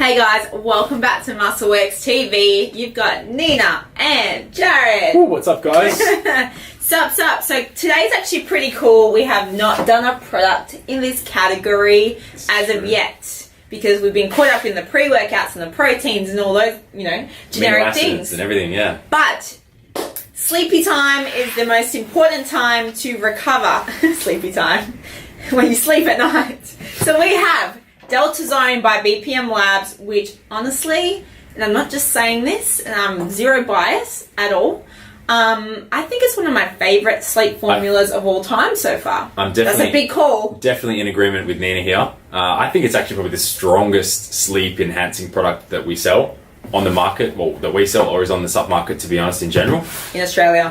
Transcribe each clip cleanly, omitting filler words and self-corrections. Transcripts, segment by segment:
Hey guys, welcome back to Muscle Worx TV. You've got Nina and Jared. Ooh, what's up, guys? Sup. So today's actually pretty cool. We have not done a product in this category as of yet because we've been caught up in the pre-workouts and the proteins and all those, generic things and everything, yeah. But sleepy time is the most important time to recover. Sleepy time, when you sleep at night. So we have Deltazone by BPM Labs, which honestly, and I'm not just saying this, and I'm zero bias at all, I think it's one of my favourite sleep formulas of all time so far. That's a big call. Definitely in agreement with Nina here. I think it's actually probably the strongest sleep enhancing product that we sell on the market, well, that we sell or is on the sub market, to be honest, in general. In Australia.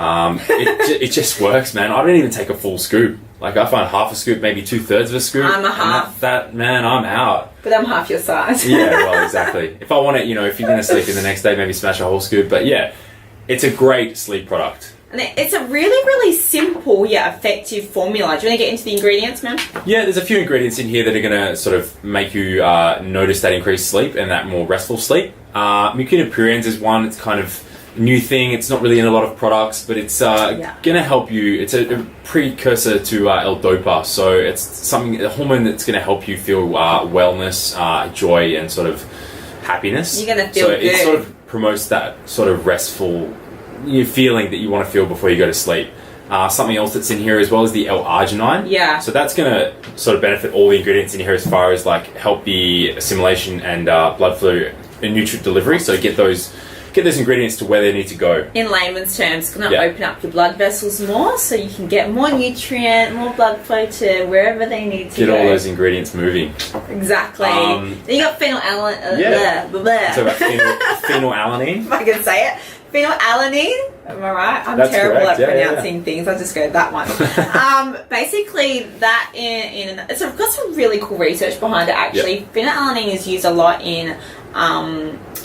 It just works, man. I don't even take a full scoop. Like, I find half a scoop, maybe 2/3 of a scoop. I'm a half. Man, I'm out. But I'm half your size. Yeah, well, exactly. If I want it, if you're going to sleep in the next day, maybe smash a whole scoop. But yeah, it's a great sleep product. And it's a really, really simple, effective formula. Do you want to get into the ingredients, man? Yeah, there's a few ingredients in here that are going to sort of make you notice that increased sleep and that more restful sleep. Mucuna is one. It's kind of a new thing. It's not really in a lot of products, but it's going to help you. It's a precursor to L-Dopa, so it's a hormone that's going to help you feel wellness, joy, and sort of happiness. You're going to feel good. So it sort of promotes that sort of restful feeling that you want to feel before you go to sleep. Something else that's in here as well is the L-arginine. Yeah. So that's going to sort of benefit all the ingredients in here as far as like help the assimilation and blood flow and nutrient delivery. So get those ingredients to where they need to go. In layman's terms, it's going to open up your blood vessels more so you can get more nutrient, more blood flow to wherever they need to get go. all those ingredients moving. Exactly. Then you got phenylalanine. So about phenylalanine. If I can say it. Phenylalanine. Am I right? I'm That's terrible correct. at pronouncing things. I'll just go that one. Basically, that it's got some really cool research behind it, actually. Phenylalanine is used a lot in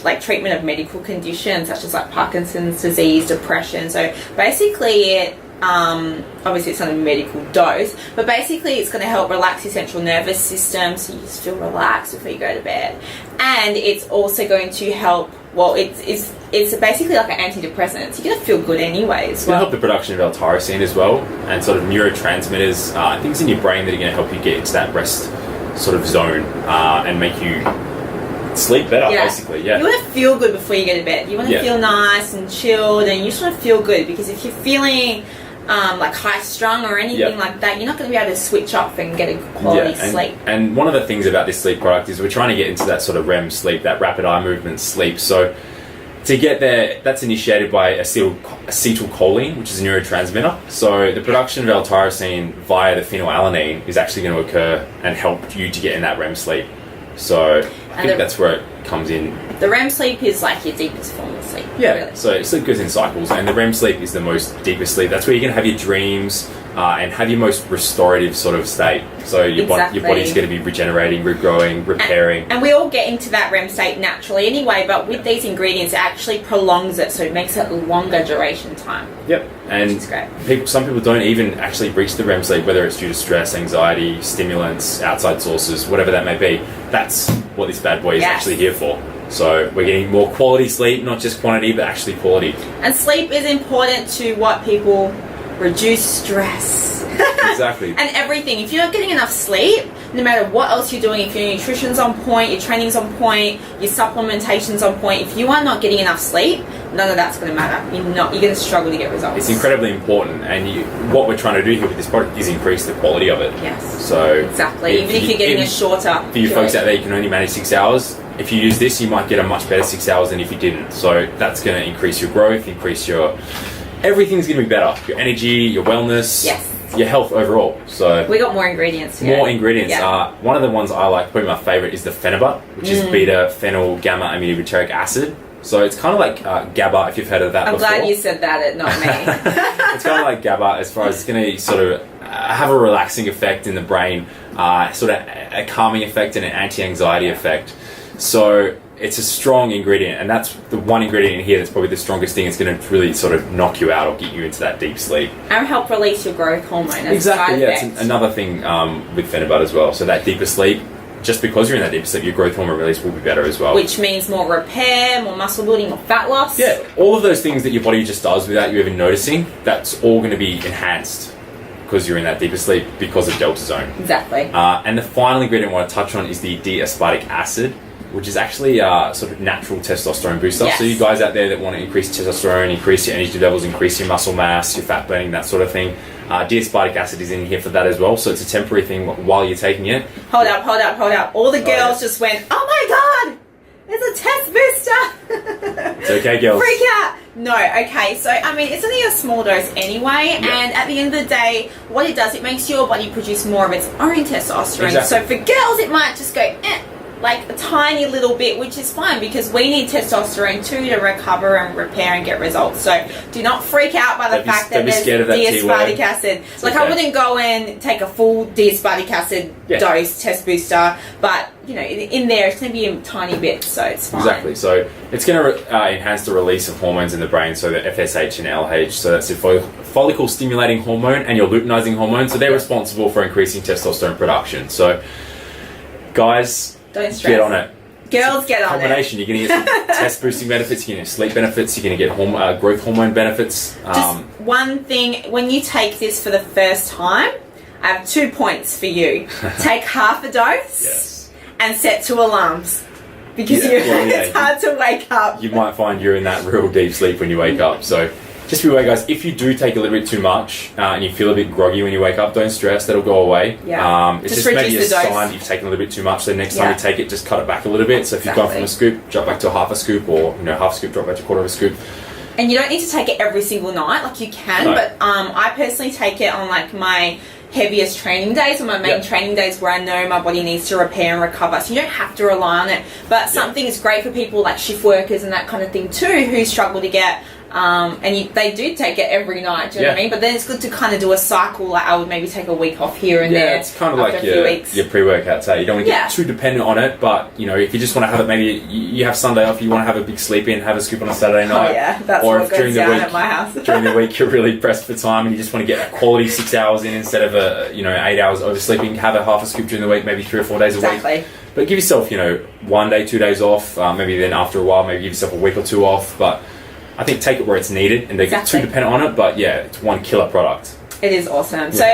like treatment of medical conditions such as like Parkinson's disease, depression. So basically it obviously it's not a medical dose, but basically it's going to help relax your central nervous system so you just feel relaxed before you go to bed. And it's also going to help, it's basically like an antidepressant, so you're going to feel good anyways. It's going to help the production of L-tyrosine as well, and sort of neurotransmitters, things in your brain that are going to help you get into that rest sort of zone and make you sleep better, basically. You want to feel good before you go to bed. You want to feel nice and chilled, and you just want to feel good, because if you're feeling like high strung or anything like that, you're not going to be able to switch off and get a quality sleep. And one of the things about this sleep product is we're trying to get into that sort of REM sleep, that rapid eye movement sleep. So to get there, that's initiated by acetylcholine, which is a neurotransmitter. So the production of L-tyrosine via the phenylalanine is actually going to occur and help you to get in that REM sleep. So I think that's where it comes in. The REM sleep is like your deepest form of sleep. Yeah, really. So sleep goes in cycles, and the REM sleep is the most deepest sleep. That's where you're going to have your dreams and have your most restorative sort of state. So your body's going to be regenerating, regrowing, repairing. And we all get into that REM state naturally anyway, but with these ingredients, it actually prolongs it, so it makes it a longer duration time. Yep. And some people don't even actually reach the REM sleep, whether it's due to stress, anxiety, stimulants, outside sources, whatever that may be. That's what this bad boy is actually here for. So we're getting more quality sleep, not just quantity, but actually quality. And sleep is important to what people reduce stress. Exactly. And everything. If you're not getting enough sleep, no matter what else you're doing, if your nutrition's on point, your training's on point, your supplementation's on point, if you are not getting enough sleep, none of that's going to matter. You're going to struggle to get results. It's incredibly important, and what we're trying to do here with this product is increase the quality of it. Yes. So exactly. Even if you're getting a shorter. For you folks out there, you can only manage 6 hours. If you use this, you might get a much better 6 hours than if you didn't. So that's going to increase your growth, everything's going to be better. Your energy, your wellness, your health overall. So we got more ingredients here. More ingredients. One of the ones I like, probably my favorite, is the Phenibut, which is beta-phenyl gamma aminobutyric acid. So it's kind of like GABA, if you've heard of that before. I'm glad you said that, and not me. It's kind of like GABA as far as it's going to sort of have a relaxing effect in the brain, sort of a calming effect and an anti-anxiety effect. So it's a strong ingredient, and that's the one ingredient in here that's probably the strongest thing. It's going to really sort of knock you out or get you into that deep sleep. And help release your growth hormone. Exactly, it's another thing with Phenibut as well. So that deeper sleep, just because you're in that deep sleep, your growth hormone release will be better as well. Which means more repair, more muscle building, more fat loss. Yeah, all of those things that your body just does without you even noticing, that's all going to be enhanced because you're in that deeper sleep because of Deltazone. Exactly. And the final ingredient I want to touch on is the D-aspartic acid, which is actually a sort of natural testosterone booster. Yes. So you guys out there that want to increase testosterone, increase your energy levels, increase your muscle mass, your fat burning, that sort of thing, D-aspartic acid is in here for that as well. So it's a temporary thing while you're taking it. Hold up. All the girls just went, oh my god, it's a test booster. It's okay, girls. Freak out. No, okay, so I mean, it's only a small dose anyway, and at the end of the day, what it does, it makes your body produce more of its own testosterone. Exactly. So for girls, it might just go, like a tiny little bit, which is fine because we need testosterone too to recover and repair and get results. So do not freak out by the fact that there's D-aspartic acid. Like I wouldn't go and take a full D-aspartic acid dose test booster, but you know, in there it's going to be a tiny bit, so it's fine. Exactly. So it's going to enhance the release of hormones in the brain, so the FSH and LH. So that's your follicle stimulating hormone and your luteinizing hormone. So they're responsible for increasing testosterone production. So guys, don't stress. Get on it. Girls, get on it. Combination. You're going to get some test boosting benefits. You're going to get sleep benefits. You're going to get growth hormone benefits. Just one thing: when you take this for the first time, I have 2 points for you. Take half a dose and set 2 alarms because it's hard to wake up. You might find you're in that real deep sleep when you wake up. So just be aware, guys. If you do take a little bit too much and you feel a bit groggy when you wake up, don't stress. That'll go away. Yeah. It's just maybe a sign that you've taken a little bit too much. So next time you take it, just cut it back a little bit. So if you've gone from a scoop, drop back to half a scoop, or half a scoop, drop back to a quarter of a scoop. And you don't need to take it every single night. Like you can, but I personally take it on like my heaviest training days or my main training days where I know my body needs to repair and recover. So you don't have to rely on it. But something is great for people like shift workers and that kind of thing too, who struggle to get they do take it every night, do you know what I mean? But then it's good to kind of do a cycle. Like I would maybe take a week off here and there. It's kind of like your pre-workouts. You don't want to get too dependent on it, but if you just want to have it, maybe you have Sunday off, you want to have a big sleep in, have a scoop on a Saturday night. That's or what if goes during the down week, at my house. during the week you're really pressed for time and you just want to get a quality 6 hours in instead of 8 hours oversleeping, have a half a scoop during the week, maybe 3 or 4 days a week. But give yourself 1 day, 2 days off, maybe then after a while maybe give yourself a week or 2 off, but I think take it where it's needed and they get too dependent on it, but it's one killer product. It is awesome. So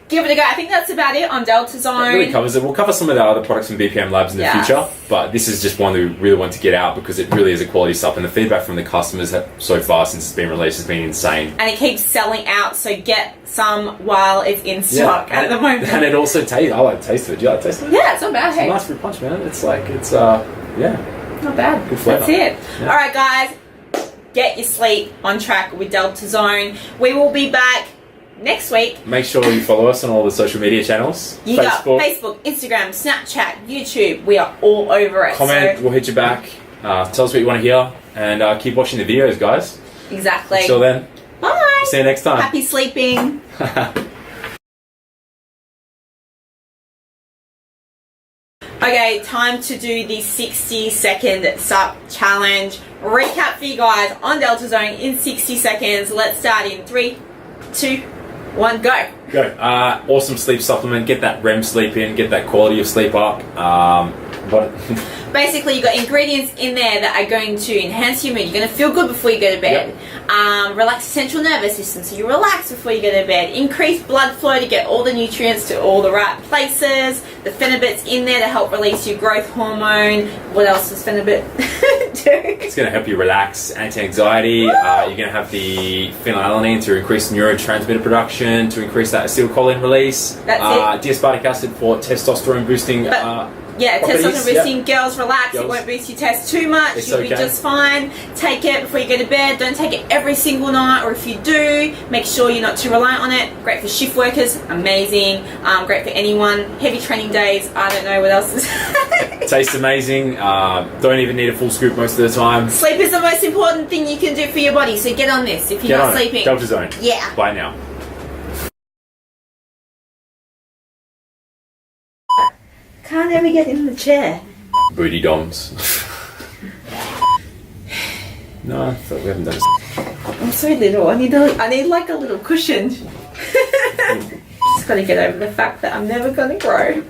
give it a go. I think that's about it on Deltazone. It really covers it. We'll cover some of the other products from BPM Labs in the future, but this is just one that we really want to get out because it really is a quality stuff, and the feedback from the customers so far since it's been released has been insane. And it keeps selling out, so get some while it's in stock at the moment. And it also tastes, I like the taste of it. Do you like the taste of it? Yeah, it's not bad. It's a nice fruit punch, man. It's like, not bad. Good flavour. That's it. Yeah. Alright guys, get your sleep on track with Deltazone. We will be back next week. Make sure you follow us on all the social media channels. You got Facebook, Instagram, Snapchat, YouTube. We are all over it. Comment, we'll hit you back. Tell us what you want to hear. And keep watching the videos, guys. Exactly. Until then. Bye. See you next time. Happy sleeping. Okay, time to do the 60-second sup challenge. Recap for you guys on Deltazone in 60 seconds. Let's start in 3, 2, 1, go. Go. Awesome sleep supplement. Get that REM sleep in. Get that quality of sleep up. Basically, you've got ingredients in there that are going to enhance your mood. You're going to feel good before you go to bed. Relax the central nervous system, so you relax before you go to bed. Increase blood flow to get all the nutrients to all the right places. The phenibut's in there to help release your growth hormone. What else does phenibut do? It's going to help you relax, anti-anxiety. You're going to have the phenylalanine to increase neurotransmitter production, to increase that acetylcholine release. That's it. D-aspartic acid for testosterone boosting. Testosterone boosting. Girls, relax. It won't boost your test too much. You'll be just fine. Take it before you go to bed. Don't take it every single night, or if you do, make sure you're not too reliant on it. Great for shift workers. Amazing. Great for anyone. Heavy training days. I don't know what else is. Tastes amazing. Don't even need a full scoop most of the time. Sleep is the most important thing you can do for your body, so get on this if you're not sleeping. Deltazone. Yeah. Bye now. Can't ever get in the chair. Booty doms. No, I thought we haven't done this. I'm so little. I need like a little cushion. Just gotta get over the fact that I'm never gonna grow.